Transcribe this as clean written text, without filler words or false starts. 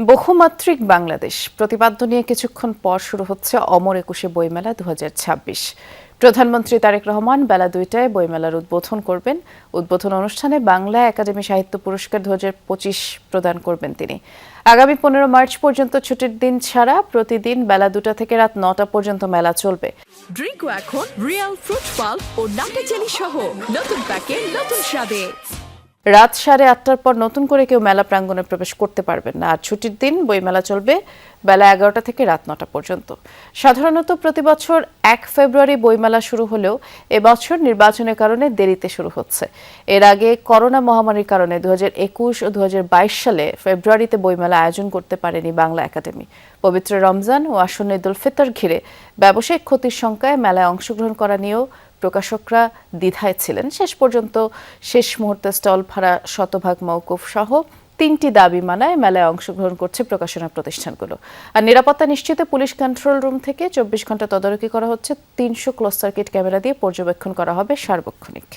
বহুমাত্রিক বাংলাদেশ প্রতিপাদ্য নিয়ে কিছুক্ষণ পর শুরু হচ্ছে অমর একুশে বইমেলা 2026। প্রধানমন্ত্রী তারেক রহমান বেলা 2টায় বইমেলার উদ্বোধন করবেন। উদ্বোধন অনুষ্ঠানে বাংলা একাডেমি সাহিত্য পুরস্কার 2025 প্রদান করবেন তিনি। আগামী 15 মার্চ পর্যন্ত ছুটির দিন ছাড়া প্রতিদিন বেলা 2টা থেকে রাত 9টা পর্যন্ত মেলা চলবে। ড্রিঙ্কও এখন রিয়াল ফ্রুট পাল্প ও নাটে চেলি সহ নতুন প্যাকে নতুন স্বাদে। রাত 8:30টার পর নতুন করে কেউ মেলা প্রাঙ্গণে প্রবেশ করতে পারবেন না। আর ছুটির দিন বইমেলা চলবে বেলা 11টা থেকে রাত 9টা পর্যন্ত। সাধারণত প্রতি বছর 1 ফেব্রুয়ারি বইমেলা শুরু হলেও এবছর নির্বাচনের কারণে দেরিতে শুরু হচ্ছে। এর আগে করোনা মহামারীর কারণে 2021 ও 2022 সালে ফেব্রুয়ারিতে বইমেলা আয়োজন করতে পারেনি বাংলা একাডেমি। পবিত্র রমজান ও আসন্ন ঈদুল ফিতর ঘিরে ব্যবসায়িক ক্ষতির শঙ্কায় মেলায় অংশগ্রহণ করা নিয়েও প্রকাশকরা দ্বিধায় ছিলেন। শেষ পর্যন্ত শেষ মুহূর্তে স্টল ভাড়া শতভাগ মওকুফ সহ 3টি দাবি মানায় মেলায় অংশগ্রহণ করছে প্রকাশনা প্রতিষ্ঠানগুলো। আর নিরাপত্তা নিশ্চিতে পুলিশ কন্ট্রোল রুম থেকে 24 ঘন্টা তদারকি করা হচ্ছে। 300 ক্লোজ সার্কিট ক্যামেরা দিয়ে পর্যবেক্ষণ করা হবে সার্বক্ষণিক।